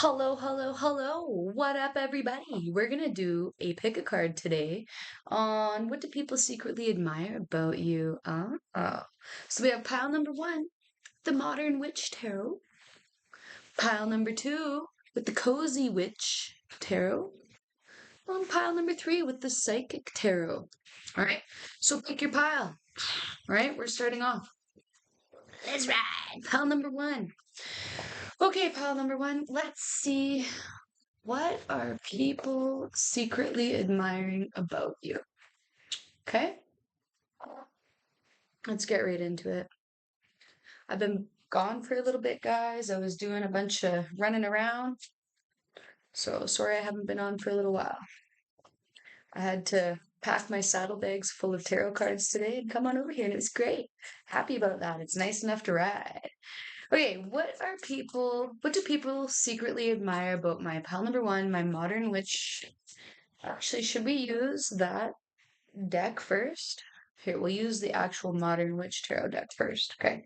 Hello, hello, hello. What up, everybody? We're gonna do a pick a card today on what do people secretly admire about you. So we have pile number one, the Modern Witch Tarot. Pile number two with the Cozy Witch Tarot. And pile number three with the Psychic Tarot. All right, so pick your pile. All right, we're starting off. Let's ride. Pile number one. Okay, pile number one. Let's see. What are people secretly admiring about you? Okay, let's get right into it. I've been gone for a little bit, guys. I was doing a bunch of running around, so sorry I haven't been on for a little while. I had to pack my saddlebags full of tarot cards today and come on over here, and it was great. Happy about that. It's nice enough to ride. Okay, what do people secretly admire about my pile number one, my Modern Witch? Actually, should we use that deck first? Here, we'll use the actual Modern Witch Tarot deck first, okay?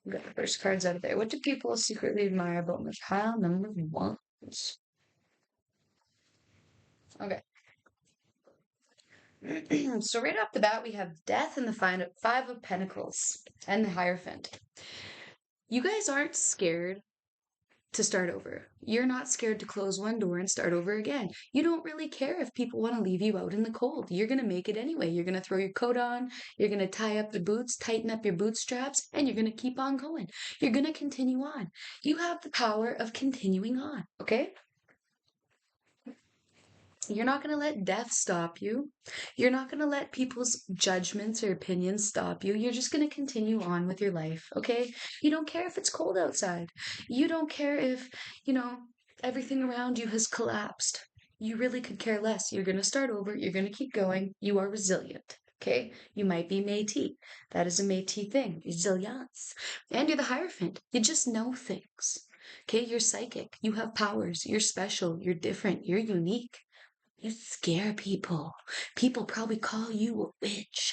We got the first cards out of there. What do people secretly admire about my pile number one? Okay. So right off the bat, we have Death and the Five of Pentacles and the Hierophant. You guys aren't scared to start over. You're not scared to close one door and start over again. You don't really care if people want to leave you out in the cold. You're going to make it anyway. You're going to throw your coat on, you're going to tie up the boots, tighten up your bootstraps, and you're going to keep on going. You're going to continue on. You have the power of continuing on, okay? You're not going to let death stop you. You're not going to let people's judgments or opinions stop you. You're just going to continue on with your life, okay? You don't care if it's cold outside. You don't care if, everything around you has collapsed. You really could care less. You're going to start over. You're going to keep going. You are resilient, okay? You might be Métis. That is a Métis thing, resilience. And you're the Hierophant. You just know things, okay? You're psychic. You have powers. You're special. You're different. You're unique. You scare people. People probably call you a witch.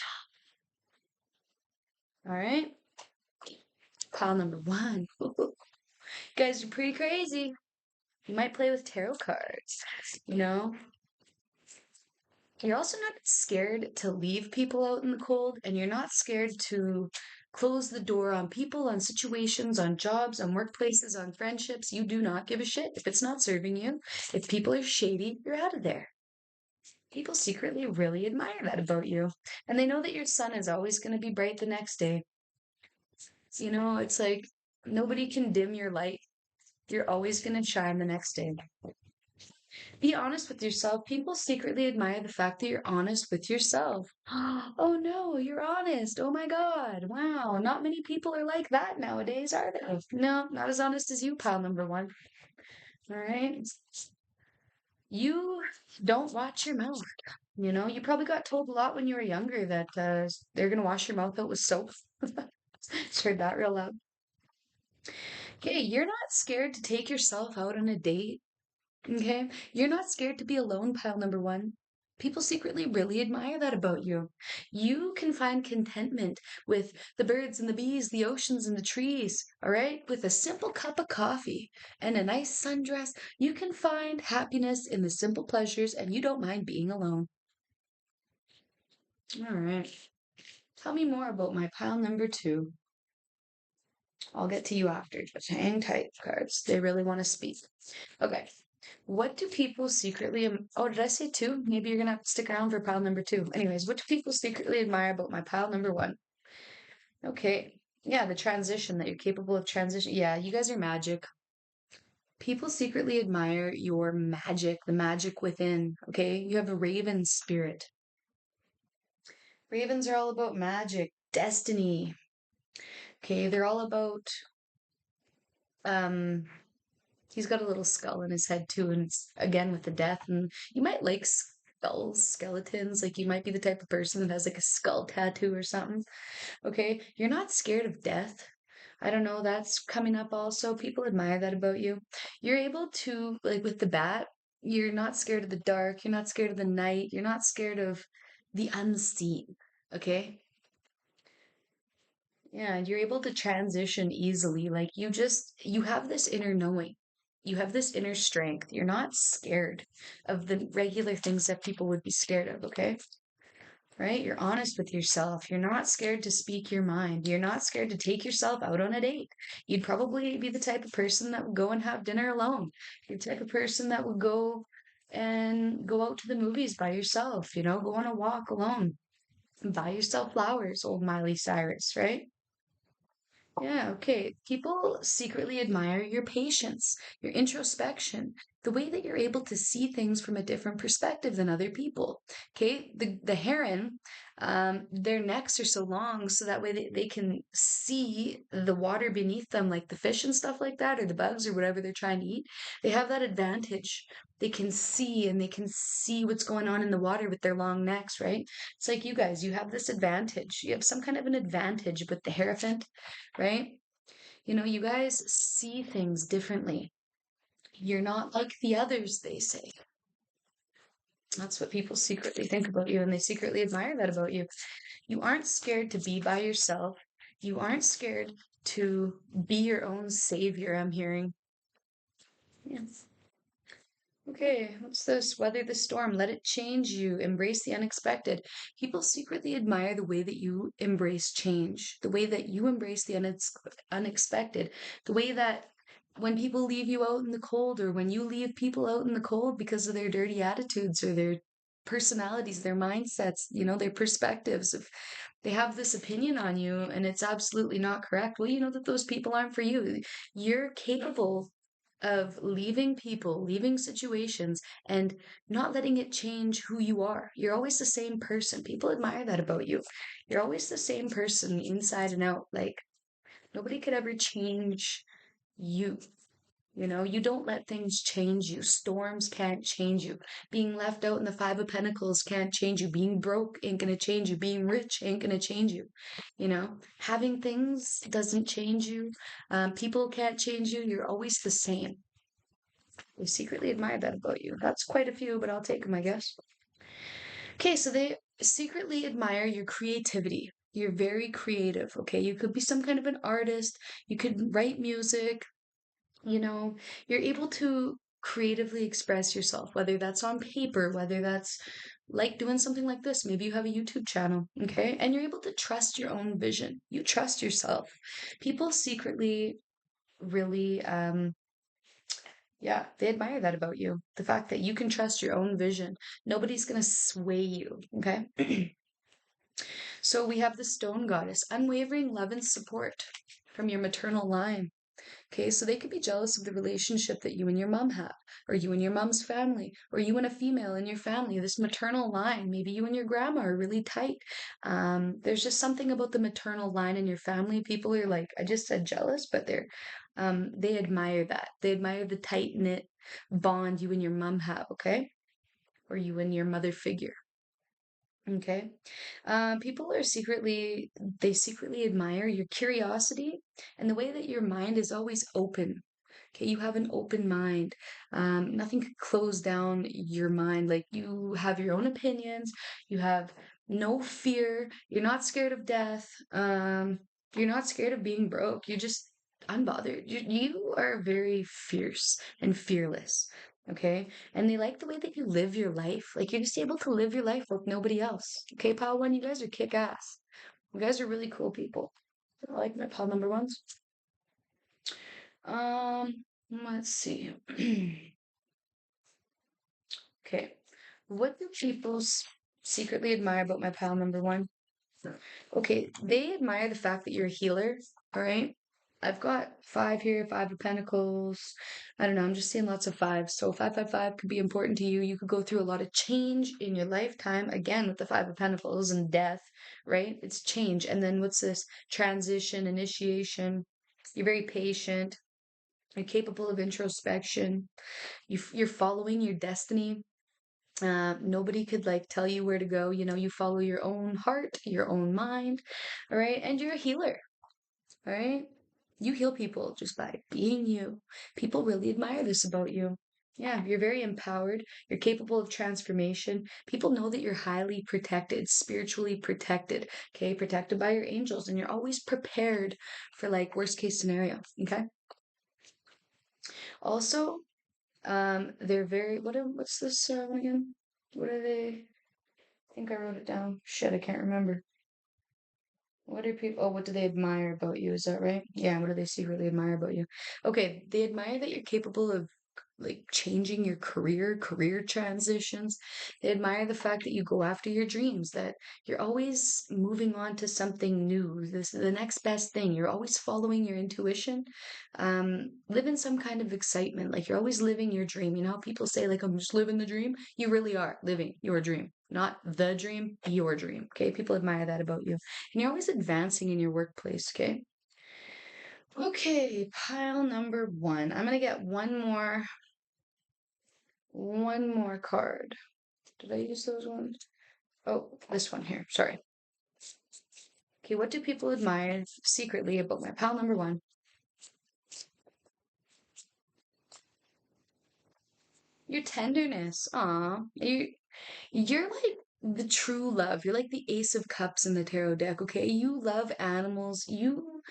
All right? Pile number one. You guys are pretty crazy. You might play with tarot cards, you know? You're also not scared to leave people out in the cold, and you're not scared to close the door on people, on situations, on jobs, on workplaces, on friendships. You do not give a shit if it's not serving you. If people are shady, you're out of there. People secretly really admire that about you. And they know that your sun is always going to be bright the next day. It's like nobody can dim your light. You're always going to shine the next day. Be honest with yourself. People secretly admire the fact that you're honest with yourself. Oh no, you're honest. Oh my God. Wow. Not many people are like that nowadays, are they? No, not as honest as you, pal number one. All right. You don't watch your mouth. You probably got told a lot when you were younger that they're going to wash your mouth out with soap. Just heard that real loud. Okay, you're not scared to take yourself out on a date. Okay, you're not scared to be alone, pile number one. People secretly really admire that about you. You can find contentment with the birds and the bees, the oceans and the trees, all right? With a simple cup of coffee and a nice sundress, you can find happiness in the simple pleasures and you don't mind being alone. All right. Tell me more about my pile number two. I'll get to you after. Just hang tight, cards. They really want to speak. Okay. What do people secretly? Oh, did I say two? Maybe you're gonna have to stick around for pile number two. Anyways, what do people secretly admire about my pile number one? Okay. Yeah, the transition that you're capable of transition. Yeah, you guys are magic. People secretly admire your magic, the magic within. Okay. You have a raven spirit. Ravens are all about magic, destiny. Okay. They're all about um he's got a little skull in his head too, and it's again with the death. And you might like skulls, skeletons. Like you might be the type of person that has like a skull tattoo or something. Okay, you're not scared of death. I don't know. That's coming up also. People admire that about you. You're able to like with the bat. You're not scared of the dark. You're not scared of the night. You're not scared of the unseen. Okay. Yeah, you're able to transition easily. Like you have this inner knowing. you have this inner strength. You're not scared of the regular things that people would be scared of, okay? Right? You're honest with yourself. You're not scared to speak your mind. You're not scared to take yourself out on a date. You'd probably be the type of person that would go and have dinner alone. You're the type of person that would go out to the movies by yourself, go on a walk alone. Buy yourself flowers, old Miley Cyrus, right? Yeah, okay. People secretly admire your patience, your introspection, the way that you're able to see things from a different perspective than other people. Okay, the heron, their necks are so long so that way they can see the water beneath them, like the fish and stuff like that, or the bugs or whatever they're trying to eat. They have that advantage. They can see and they can see what's going on in the water with their long necks, right? It's like you guys, you have this advantage. You have some kind of an advantage with the hierophant, right? You guys see things differently. You're not like the others, they say. That's what people secretly think about you, and they secretly admire that about you. You aren't scared to be by yourself. You aren't scared to be your own savior, I'm hearing. Yeah. Okay, what's this? Weather the storm, let it change you, embrace the unexpected. People secretly admire the way that you embrace change, the way that you embrace the unexpected, the way that when people leave you out in the cold, or when you leave people out in the cold because of their dirty attitudes or their personalities, their mindsets, their perspectives, if they have this opinion on you and it's absolutely not correct, well, you know that those people aren't for you. You're capable of leaving people, leaving situations, and not letting it change who you are. You're always the same person. People admire that about you. You're always the same person inside and out. Like, nobody could ever change you. You don't let things change you. Storms can't change you. Being left out in the Five of Pentacles can't change you. Being broke ain't gonna change you. Being rich ain't gonna change you. Having things doesn't change you. People can't change you. You're always the same. They secretly admire that about you. That's quite a few, but I'll take them, I guess. Okay, so they secretly admire your creativity. You're very creative, okay? You could be some kind of an artist. You could write music. You're able to creatively express yourself, whether that's on paper, whether that's like doing something like this. Maybe you have a YouTube channel, okay? And you're able to trust your own vision. You trust yourself. People secretly really, yeah, they admire that about you. The fact that you can trust your own vision. Nobody's going to sway you, okay? So we have the stone goddess, unwavering love and support from your maternal line. Okay, so they could be jealous of the relationship that you and your mom have, or you and your mom's family, or you and a female in your family, this maternal line. Maybe you and your grandma are really tight. There's just something about the maternal line in your family. People are like, I just said jealous, but they admire that. They admire the tight knit bond you and your mom have, okay? Or you and your mother figure. Okay. They secretly admire your curiosity and the way that your mind is always open. Okay, you have an open mind. Nothing could close down your mind. Like, you have your own opinions. You have no fear. You're not scared of death. You're not scared of being broke. You're just unbothered. You are very fierce and fearless. Okay. And they like the way that you live your life. Like, you're just able to live your life like nobody else. Okay, pile one, you guys are kick ass. You guys are really cool people. I like my pile number ones. Let's see. Okay. What do people secretly admire about my pile number one? Okay, they admire the fact that you're a healer, all right? I've got five here, five of pentacles. I don't know, I'm just seeing lots of fives. So 555 could be important to you. You could go through a lot of change in your lifetime, again, with the five of pentacles and death, right? It's change. And then what's this? Transition, initiation. You're very patient. You're capable of introspection. You're following your destiny. Nobody could like tell you where to go. You follow your own heart, your own mind, all right? And you're a healer, all right? You heal people just by being you. People really admire this about you. Yeah, you're very empowered. You're capable of transformation. People know that you're highly protected, spiritually protected, okay? Protected by your angels, and you're always prepared for like worst case scenario, okay? Also, they're very, what's this one again? What are they? I think I wrote it down. Shit, I can't remember. What do people, oh, what do they admire about you? Is that right? Yeah, what do they secretly admire about you? Okay, they admire that you're capable of like changing your career transitions. They admire the fact that you go after your dreams, that you're always moving on to something new. This is the next best thing. You're always following your intuition. Live in some kind of excitement. Like you're always living your dream. You know how people say, like, I'm just living the dream? You really are living your dream. Not the dream, your dream. Okay. People admire that about you. And you're always advancing in your workplace, okay? Okay, pile number one. I'm gonna get one more card. Did I use those ones? Oh, this one here. Sorry. Okay, what do people admire secretly about my pile number one? Your tenderness. Aw. You're like the true love. You're like the Ace of Cups in the tarot deck, okay? You love animals. You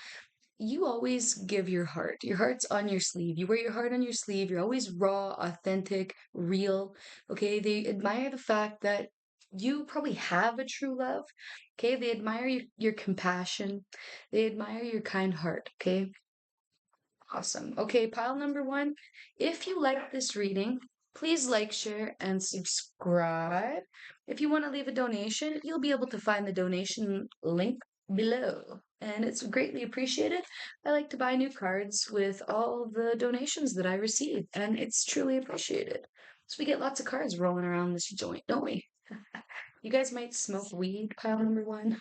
always give your heart. Your heart's on your sleeve. You wear your heart on your sleeve. You're always raw, authentic, real. Okay. They admire the fact that you probably have a true love. Okay. They admire your compassion. They admire your kind heart. Okay. Awesome. Okay, pile number one. If you like this reading, please like, share, and subscribe. If you want to leave a donation, you'll be able to find the donation link below. And it's greatly appreciated. I like to buy new cards with all the donations that I receive, and it's truly appreciated. So we get lots of cards rolling around this joint, don't we? You guys might smoke weed, pile number one.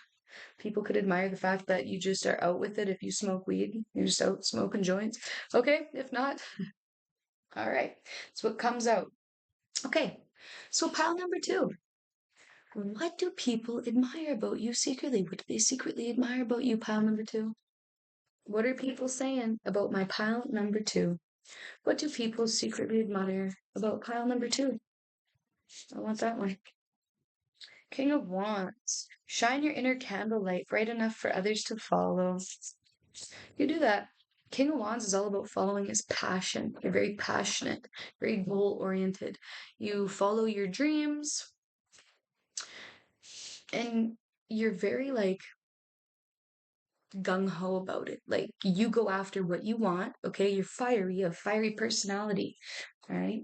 People could admire the fact that you just are out with it if you smoke weed. You're just out smoking joints. Okay, if not, all right. So what comes out. Okay, so pile number two. What do people admire about you secretly? What do they secretly admire about you, pile number two? What are people saying about my pile number two? What do people secretly admire about pile number two? I want that one. King of Wands. Shine your inner candlelight bright enough for others to follow. You do that. King of Wands is all about following his passion. You're very passionate, very goal oriented. You follow your dreams and you're very like gung ho about it. Like you go after what you want. Okay. You're fiery, you have fiery personality. All right.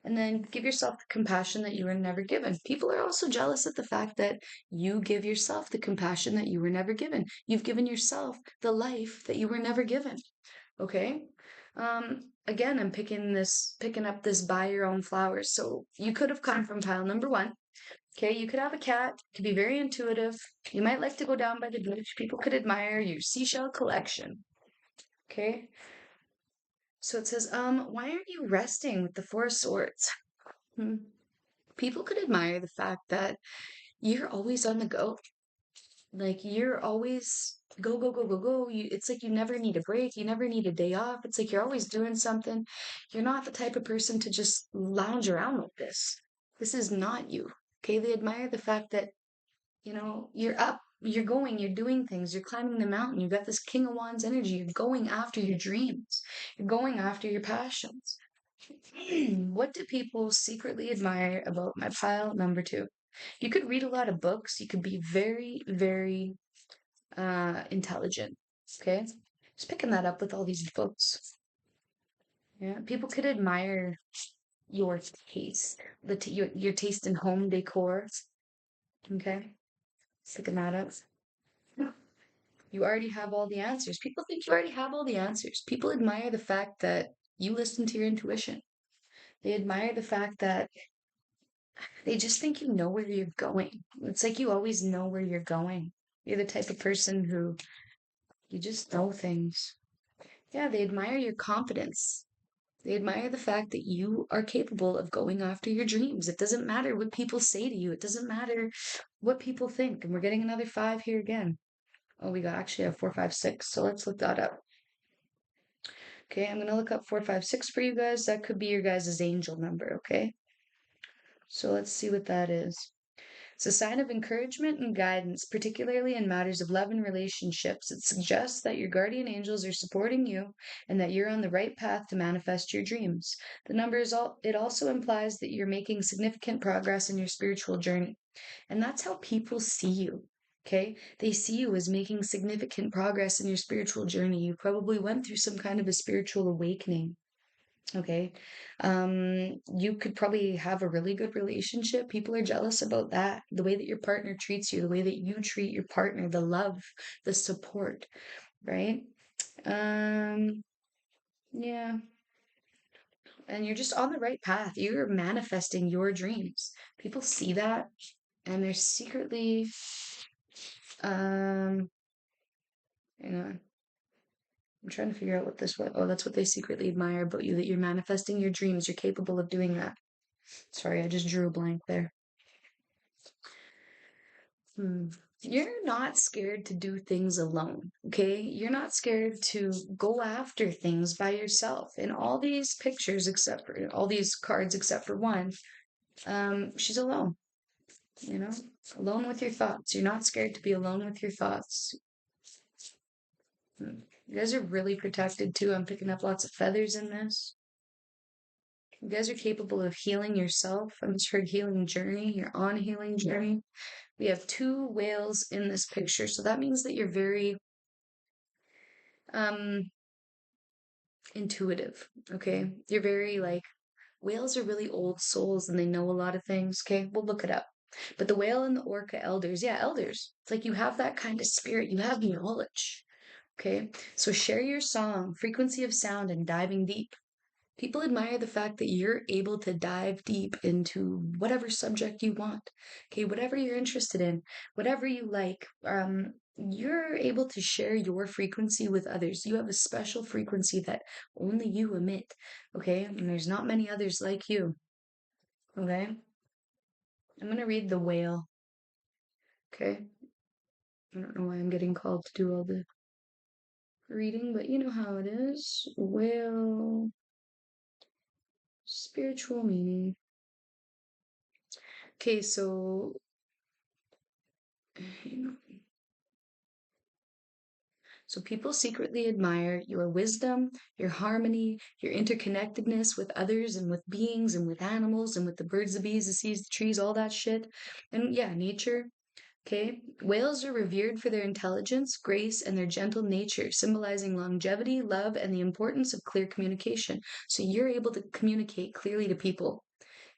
And then give yourself the compassion that you were never given. People are also jealous at the fact that you give yourself the compassion that you were never given. You've given yourself the life that you were never given. Okay. Again, I'm picking up this buy your own flowers. So you could have come from pile number one. Okay. You could have a cat, could be very intuitive. You might like to go down by the beach. People could admire your seashell collection. Okay. So it says, why aren't you resting with the Four of Swords? Hmm. People could admire the fact that you're always on the go. Like you're always go, go, go, go, go. It's like you never need a break. You never need a day off. It's like you're always doing something. You're not the type of person to just lounge around like this. This is not you. Okay. They admire the fact that, you're up, you're going, you're doing things, you're climbing the mountain. You've got this King of Wands energy. You're going after your dreams. You're going after your passions. What do people secretly admire about my pile number two? You could read a lot of books. You could be very, very intelligent. Okay. Just picking that up with all these books. Yeah. People could admire your taste, your taste in home decor. Okay. Picking that up. You already have all the answers. People think you already have all the answers. People admire the fact that you listen to your intuition. They admire the fact that they just think you know where you're going. It's like you always know where you're going. You're the type of person who you just know things. Yeah, they admire your confidence. They admire the fact that you are capable of going after your dreams. It doesn't matter what people say to you. It doesn't matter what people think. And we're getting another five here again. Oh, we got actually a 4, 5, 6. So let's look that up. Okay, I'm going to look up 4, 5, 6 for you guys. That could be your guys' angel number, okay? So let's see what that is. It's a sign of encouragement and guidance, particularly in matters of love and relationships. It suggests that your guardian angels are supporting you and that you're on the right path to manifest your dreams. The number is it also implies that you're making significant progress in your spiritual journey. And that's how people see you. Okay? They see you as making significant progress in your spiritual journey. You probably went through some kind of a spiritual awakening. Okay. You could probably have a really good relationship. People are jealous about that. The way that your partner treats you, the way that you treat your partner, the love, the support, right? Yeah. And you're just on the right path. You're manifesting your dreams. People see that and they're secretly, um, you know, I'm trying to figure out what this was. Oh, that's what they secretly admire about you, that you're manifesting your dreams. You're capable of doing that. Sorry, I just drew a blank there. You're not scared to do things alone, okay? You're not scared to go after things by yourself. In all these pictures, except for all these cards, except for one, she's alone, you know, alone with your thoughts. You're not scared to be alone with your thoughts. You guys are really protected too. I'm picking up lots of feathers in this. You guys are capable of healing yourself. I'm just heard healing journey. You're on healing journey. We have two whales in this picture. So that means that you're very intuitive, okay? You're very like, whales are really old souls and they know a lot of things, okay? We'll look it up. But the whale and the orca elders, yeah, elders. It's like you have that kind of spirit. You have knowledge, okay? So share your song, frequency of sound, and diving deep. People admire the fact that you're able to dive deep into whatever subject you want. Okay, whatever you're interested in, whatever you like, you're able to share your frequency with others. You have a special frequency that only you emit. Okay, and there's not many others like you. Okay, I'm gonna read the whale. Okay, I don't know why I'm getting called to do all the reading, but you know how it is. Whale, spiritual meaning. Okay, so So people secretly admire your wisdom, your harmony, your interconnectedness with others and with beings and with animals and with the birds, the bees, the seas, the trees, all that shit. And yeah, nature. Okay. Whales are revered for their intelligence, grace, and their gentle nature, symbolizing longevity, love, and the importance of clear communication. So you're able to communicate clearly to people.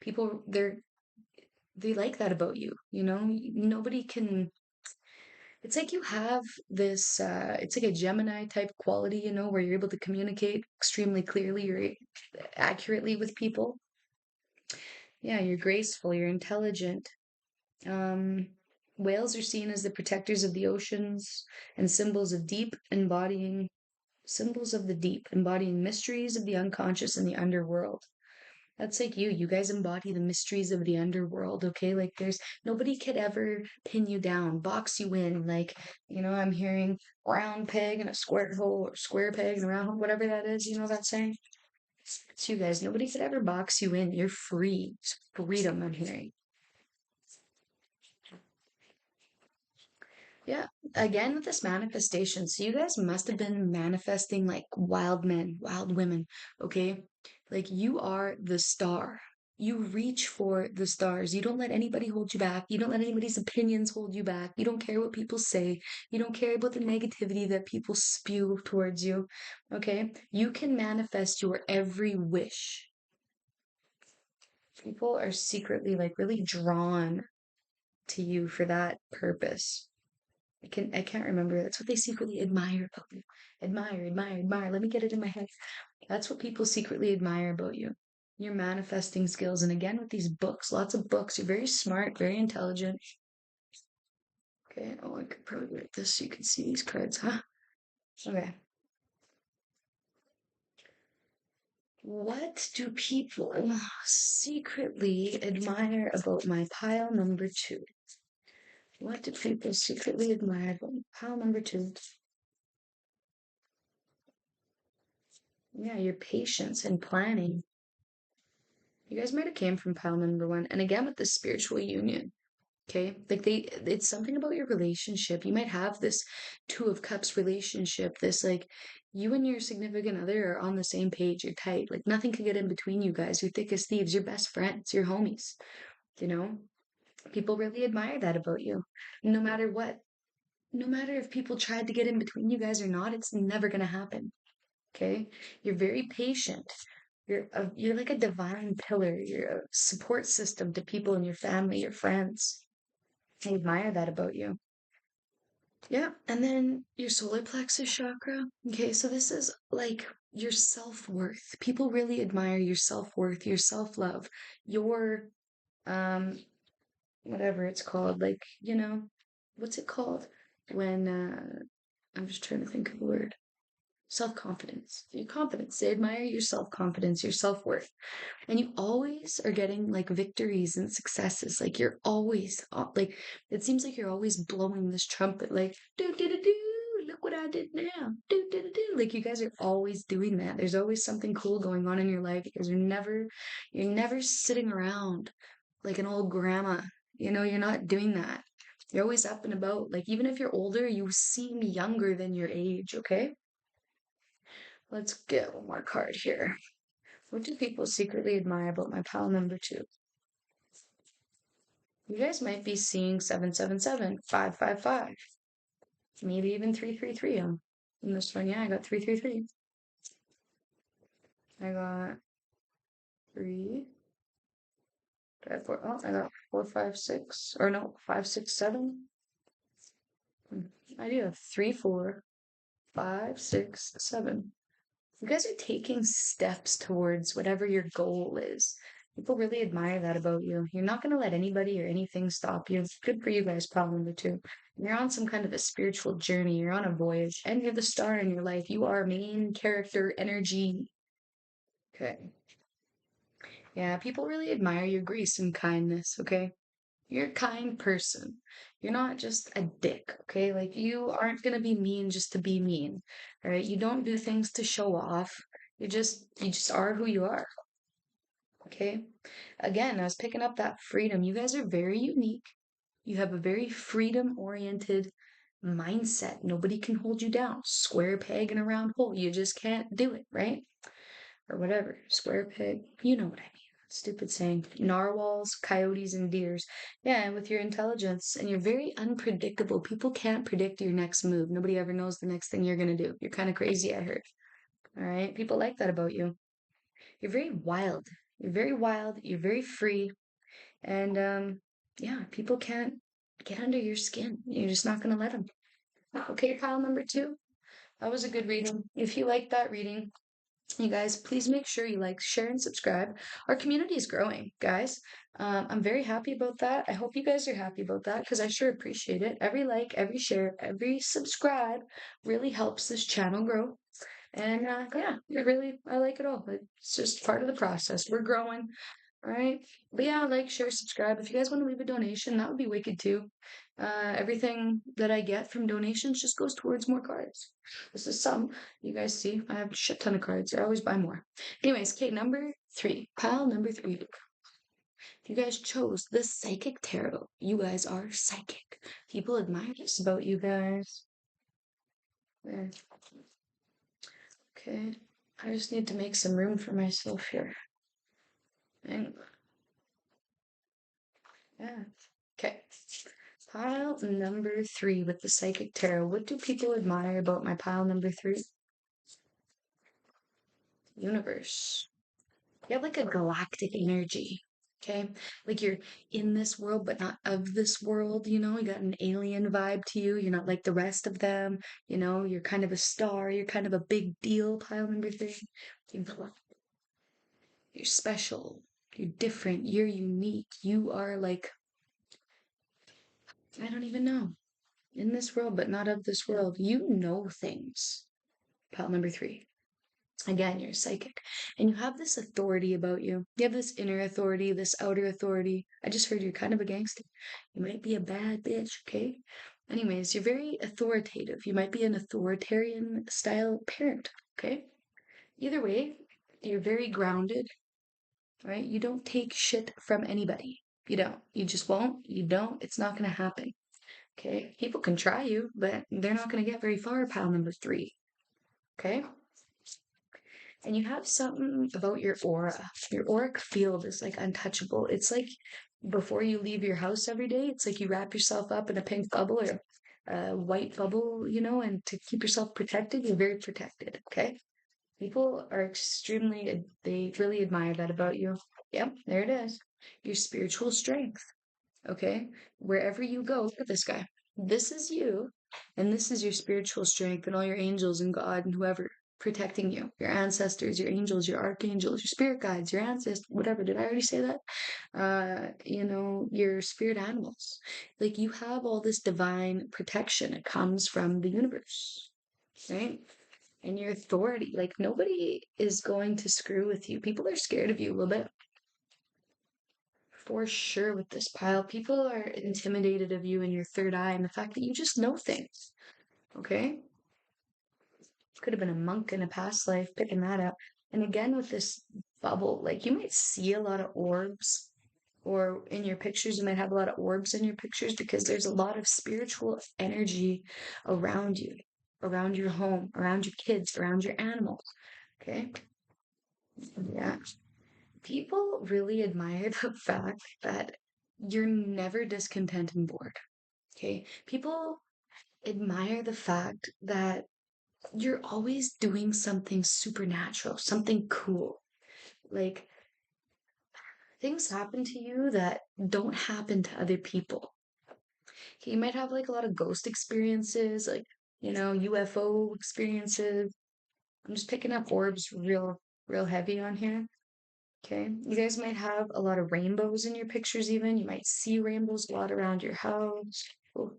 People, they like that about you. You know, nobody can, it's like you have this, it's like a Gemini type quality, you know, where you're able to communicate extremely clearly, you're accurately with people. Yeah, you're graceful, you're intelligent. Um, Whales are seen as the protectors of the oceans and symbols of the deep, embodying mysteries of the unconscious and the underworld. That's like you. You guys embody the mysteries of the underworld, okay? Like there's nobody could ever pin you down, box you in. Like, you know, I'm hearing round peg and a square hole or square peg and a round hole, whatever that is, you know that saying? It's you guys. Nobody could ever box you in. You're free. It's freedom, I'm hearing. Yeah. Again with this manifestation. So you guys must have been manifesting like wild men, wild women, okay? Like you are the star. You reach for the stars. You don't let anybody hold you back. You don't let anybody's opinions hold you back. You don't care what people say. You don't care about the negativity that people spew towards you. Okay? You can manifest your every wish. People are secretly like really drawn to you for that purpose. I can't remember. That's what they secretly admire about you. Admire, admire, admire. Let me get it in my head. That's what people secretly admire about you. Your manifesting skills. And again, with these books, lots of books. You're very smart, very intelligent. Okay. Oh, I could probably write this so you can see these cards, huh? Okay. What do people secretly admire about my pile number 2? What do people secretly admire about pile number 2? Yeah, your patience and planning. You guys might have came from pile number 1. And again, with the spiritual union. Okay, like it's something about your relationship. You might have this Two of Cups relationship, this like you and your significant other are on the same page, you're tight, like nothing could get in between you guys. You're thick as thieves, you're best friends, you're homies, you know? People really admire that about you. No matter what, no matter if people tried to get in between you guys or not, it's never gonna happen. Okay? You're very patient. You're like a divine pillar. You're a support system to people in your family, your friends. I admire that about you. Yeah, and then your solar plexus chakra. Okay, so this is like your self-worth. People really admire your self-worth, your self-love, your um whatever it's called, like, what's it called when I'm just trying to think of the word. Self-confidence. Your confidence. They admire your self-confidence, your self-worth. And you always are getting like victories and successes. Like you're always like it seems like you're always blowing this trumpet, like do do do do. Look what I did now. Do do do do. Like you guys are always doing that. There's always something cool going on in your life because you're never sitting around like an old grandma. You're not doing that. You're always up and about. Like even if you're older, you seem younger than your age. Okay. Let's get one more card here. What do people secretly admire about my pile number two? You guys might be seeing 777, 555, maybe even 333 on in this one. Yeah, I got 333. I got three. I have four. Oh, I got 456. Or no, 567. I do have 3, 4, 5, 6, 7. You guys are taking steps towards whatever your goal is. People really admire that about you. You're not going to let anybody or anything stop you. Good for you guys, problem number two. You're on some kind of a spiritual journey. You're on a voyage, and you're the star in your life. You are main character energy. Okay. Yeah, people really admire your grace and kindness, okay? You're a kind person. You're not just a dick, okay? Like you aren't gonna be mean just to be mean. All right? You don't do things to show off. You just are who you are. Okay? Again, I was picking up that freedom. You guys are very unique. You have a very freedom-oriented mindset. Nobody can hold you down. Square peg in a round hole. You just can't do it, right? Or whatever. Square peg. You know what I mean. Stupid saying. Narwhals, coyotes, and deers. Yeah, and with your intelligence, and you're very unpredictable. People can't predict your next move. Nobody ever knows the next thing you're gonna do. You're kind of crazy, I heard. All right? People like that about you. You're very wild. You're very wild. You're very free. And yeah, people can't get under your skin. You're just not gonna let them. Okay, pile number two. That was a good reading. If you liked that reading, you guys, please make sure you like, share, and subscribe. Our community is growing, guys. I'm very happy about that. I hope you guys are happy about that because I sure appreciate it. Every like, every share, every subscribe really helps this channel grow. And yeah, I like it all. It's just part of the process. We're growing. All right. But yeah, like, share, subscribe. If you guys want to leave a donation, that would be wicked too. Everything that I get from donations just goes towards more cards. This is some. You guys see, I have a shit ton of cards. I always buy more. Anyways, okay, number three. Pile number three. You guys chose the Psychic Tarot. You guys are psychic. People admire this about you guys. There. Okay. I just need to make some room for myself here. And yeah. Okay. Pile number three with the Psychic Tarot. What do people admire about my pile number three? Universe. You have like a galactic energy. Okay. Like you're in this world, but not of this world. You got an alien vibe to you. You're not like the rest of them. You're kind of a star. You're kind of a big deal. Pile number three. You're special. You're different. You're unique. You are like, I don't even know. In this world, but not of this world. You know things. Pile number three. Again, you're psychic. And you have this authority about you. You have this inner authority, this outer authority. I just heard you're kind of a gangster. You might be a bad bitch, okay? Anyways, you're very authoritative. You might be an authoritarian style parent, okay? Either way, you're very grounded, right? You don't take shit from anybody. You don't. You just won't. You don't. It's not going to happen. Okay? People can try you, but they're not going to get very far, pile number 3. Okay? And you have something about your aura. Your auric field is like untouchable. It's like before you leave your house every day, it's like you wrap yourself up in a pink bubble or a white bubble, and to keep yourself protected, you're very protected. Okay? People are they really admire that about you. Yep, there it is. Your spiritual strength. Okay? Wherever you go, look at this guy. This is you, and this is your spiritual strength, and all your angels and God and whoever protecting you, your ancestors, your angels, your archangels, your spirit guides, your ancestors, whatever. Did I already say that? Your spirit animals. Like you have all this divine protection. It comes from the universe, right? And your authority. Like nobody is going to screw with you. People are scared of you a little bit. For sure with this pile. People are intimidated of you and your third eye and the fact that you just know things. Okay? Could have been a monk in a past life, picking that up. And again with this bubble, like you might see a lot of orbs, or in your pictures, you might have a lot of orbs in your pictures because there's a lot of spiritual energy around you, around your home, around your kids, around your animals. Okay? Yeah. People really admire the fact that you're never discontent and bored. Okay. People admire the fact that you're always doing something supernatural, something cool. Like things happen to you that don't happen to other people. Okay, you might have like a lot of ghost experiences, like, UFO experiences. I'm just picking up orbs real heavy on here. Okay. You guys might have a lot of rainbows in your pictures, even. You might see rainbows a lot around your house. Oh,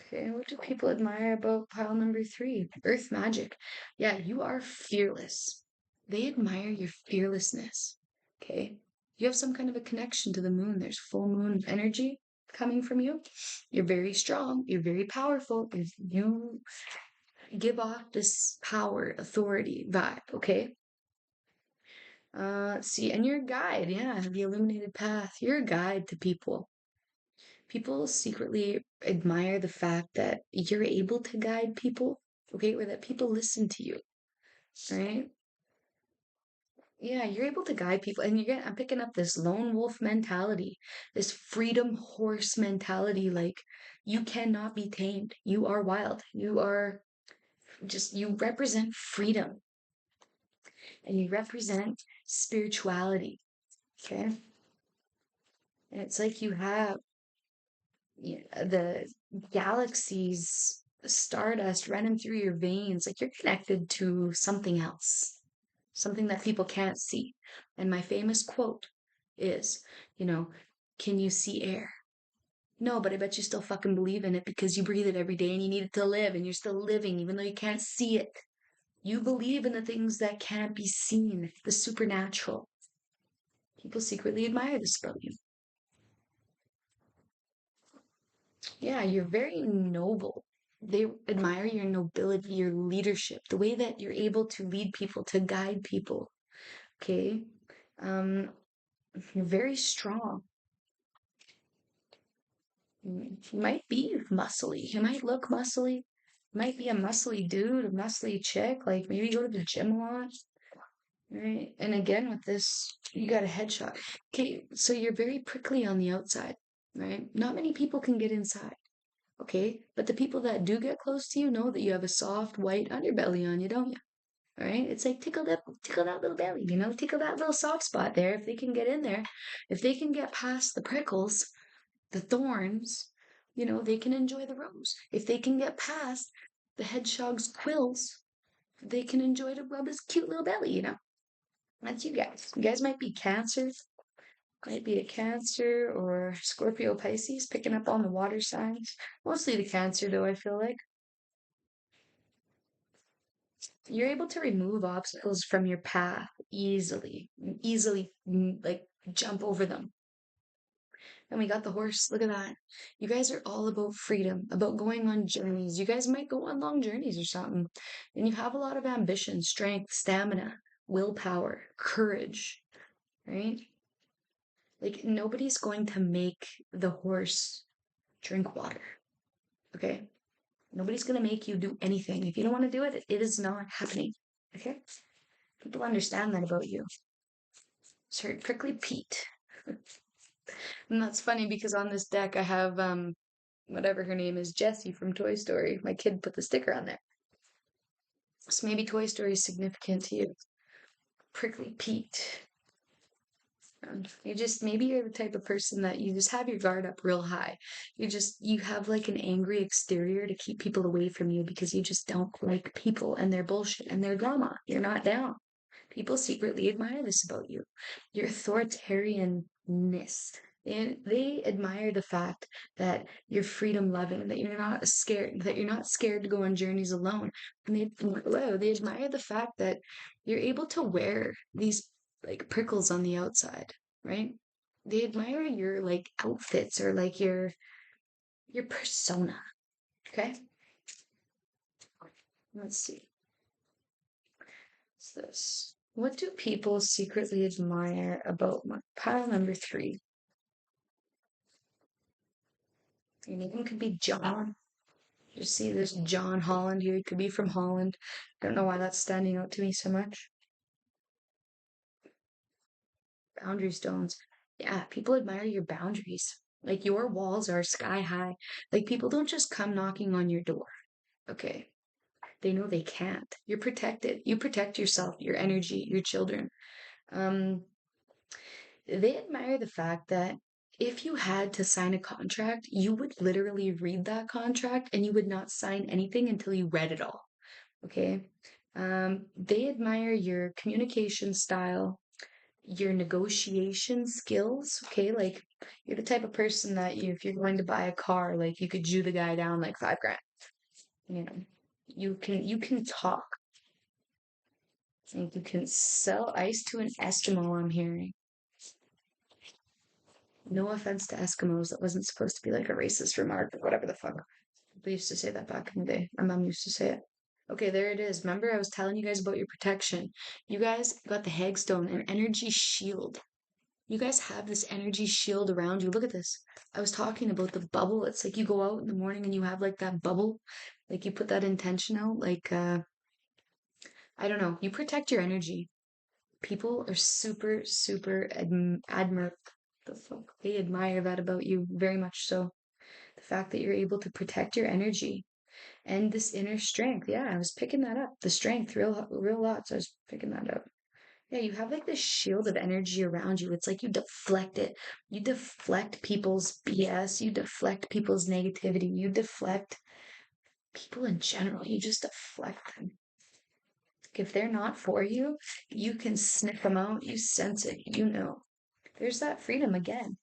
okay. What do people admire about pile number 3? Earth magic. Yeah, you are fearless. They admire your fearlessness. Okay. You have some kind of a connection to the moon. There's full moon energy coming from you. You're very strong. You're very powerful. You give off this power, authority vibe. Okay. Let's see, and you're a guide, yeah, the illuminated path. You're a guide to people. People secretly admire the fact that you're able to guide people, okay, or that people listen to you, right? Yeah, you're able to guide people, and I'm picking up this lone wolf mentality, this freedom horse mentality, like you cannot be tamed. You are wild. You represent freedom, and you represent spirituality, okay? And it's like you have the galaxies, stardust running through your veins. Like you're connected to something else, something that people can't see. And my famous quote is, you know, can you see air? No, but I bet you still fucking believe in it because you breathe it every day and you need it to live and you're still living even though you can't see it. You believe in the things that can't be seen, the supernatural. People secretly admire this about you. Yeah, you're very noble. They admire your nobility, your leadership, the way that you're able to lead people, to guide people. Okay. Um, you're very strong. You might be muscly. You might look muscly. You might be a muscly dude, a muscly chick. Like maybe you go to the gym a lot. Right. And again, with this, you got a headshot. Okay. So you're very prickly on the outside, right? Not many people can get inside. Okay, but the people that do get close to you know that you have a soft white underbelly on you, don't you? All right, it's like tickle that little belly, tickle that little soft spot there. If they can get in there, if they can get past the prickles, the thorns, they can enjoy the rose. If they can get past the hedgehog's quills, they can enjoy to rub his cute little belly. That's you guys. You guys might be Cancer, might be a Cancer or Scorpio Pisces, picking up on the water signs. Mostly the Cancer, though, I feel like. You're able to remove obstacles from your path easily, like jump over them. And we got the horse. Look at that. You guys are all about freedom, about going on journeys. You guys might go on long journeys or something. And you have a lot of ambition, strength, stamina, willpower, courage, right? Like, nobody's going to make the horse drink water, okay? Nobody's going to make you do anything. If you don't want to do it, it is not happening, okay? People understand that about you. Sorry, Prickly Pete. And that's funny because on this deck I have, whatever her name is, Jessie from Toy Story. My kid put the sticker on there. So maybe Toy Story is significant to you. Prickly Pete. Maybe you're the type of person that you just have your guard up real high. You have like an angry exterior to keep people away from you because you just don't like people and their bullshit and their drama. You're not down. People secretly admire this about you. Your authoritarianness. They admire the fact that you're freedom loving, that you're not scared to go on journeys alone. And they admire the fact that you're able to wear these like prickles on the outside, right? They admire your like outfits or like your persona. Okay? Let's see. What's this? What do people secretly admire about my pile number 3? Your name could be John. You see this John Holland here. It could be from Holland. Don't know why that's standing out to me so much. Boundary stones. Yeah, people admire your boundaries. Like your walls are sky high. Like people don't just come knocking on your door. Okay. They know they can't. You're protected. You protect yourself, your energy, your children. Um, they admire the fact that if you had to sign a contract, you would literally read that contract and you would not sign anything until you read it all. Okay. They admire your communication style, your negotiation skills. Okay. Like you're the type of person that if you're going to buy a car, like you could Jew the guy down like 5 grand. You know, you can talk. Like you can sell ice to an Eskimo, I'm hearing. No offense to Eskimos, that wasn't supposed to be like a racist remark or whatever the fuck. They used to say that back in the day. My mom used to say it. Okay, there it is. Remember, I was telling you guys about your protection. You guys got the Hagstone, an energy shield. You guys have this energy shield around you. Look at this. I was talking about the bubble. It's like you go out in the morning and you have like that bubble. Like you put that intention out. Like, I don't know. You protect your energy. People are super, super admire the fuck. They admire that about you very much so. The fact that you're able to protect your energy and this inner strength. Yeah, I was picking that up. The strength, real lots. I was picking that up. Yeah, you have like this shield of energy around you. It's like you deflect it. You deflect people's BS. You deflect people's negativity. You deflect people in general. You just deflect them. If they're not for you, you can sniff them out. You sense it. You know. There's that freedom again.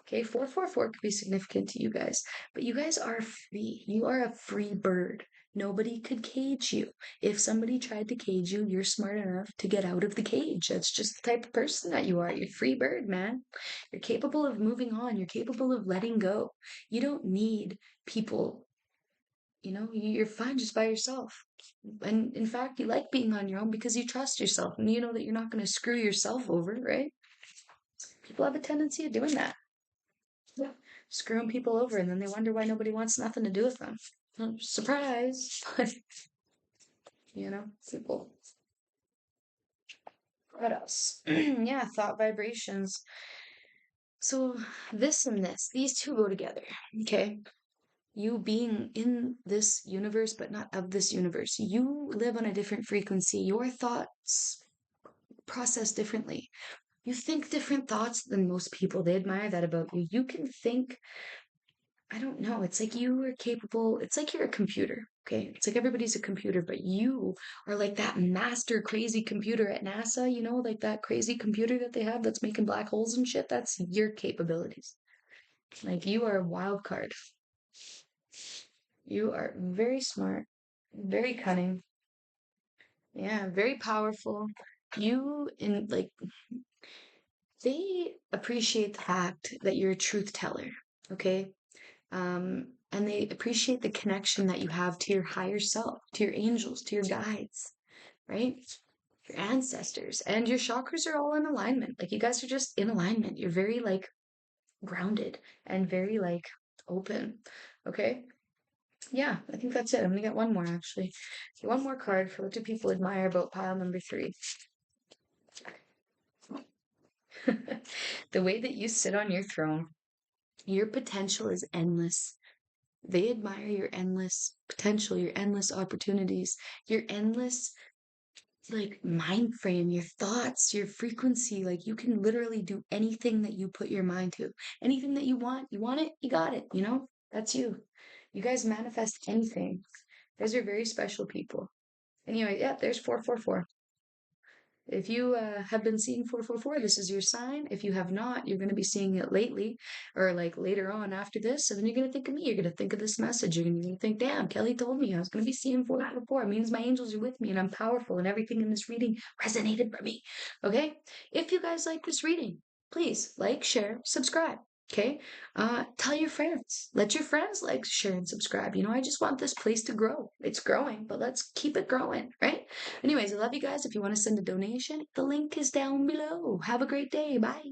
Okay, 444 could be significant to you guys, but you guys are free. You are a free bird. Nobody could cage you. If somebody tried to cage you, you're smart enough to get out of the cage. That's just the type of person that you are. You're a free bird, man. You're capable of moving on. You're capable of letting go. You don't need people. You know, you're fine just by yourself. And in fact, you like being on your own because you trust yourself and you know that you're not going to screw yourself over, right? People have a tendency of doing that. Yeah. Screwing people over and then they wonder why nobody wants nothing to do with them. Surprise! You know, people. What else? Yeah, thought vibrations. So this and this, these two go together. Okay. You being in this universe, but not of this universe. You live on a different frequency. Your thoughts process differently. You think different thoughts than most people. They admire that about you. You can think, I don't know, it's like you are capable, it's like you're a computer, okay? It's like everybody's a computer, but you are like that master crazy computer at NASA, you know, like that crazy computer that they have that's making black holes and shit. That's your capabilities. Like you are a wild card. You are very smart, very cunning, yeah, very powerful. You in like they appreciate the fact that you're a truth teller, okay? And they appreciate the connection that you have to your higher self, to your angels, to your guides, right? your ancestors, and your chakras are all in alignment. Like you guys are just in alignment. You're very like grounded and very like open. Okay? Yeah, I think that's it. I'm gonna get one more actually. One more card for what do people admire about pile number 3. The way that you sit on your throne, your potential is endless. They admire your endless potential, your endless opportunities, your endless like mind frame, your thoughts, your frequency. Like you can literally do anything that you put your mind to. Anything that you want it, you got it, you know? That's you. You guys manifest anything. You guys are very special people. Anyway, yeah, there's 444. If you have been seeing 444, this is your sign. If you have not, you're going to be seeing it lately or like later on after this. And then you're going to think of me. You're going to think of this message. You're going to think, damn, Kelly told me I was going to be seeing 444. It means my angels are with me and I'm powerful and everything in this reading resonated for me. Okay? If you guys like this reading, please like, share, subscribe. Okay. Tell your friends. Let your friends like, share, and subscribe. You know, I just want this place to grow. It's growing, but let's keep it growing, right? Anyways, I love you guys. If you want to send a donation, the link is down below. Have a great day. Bye.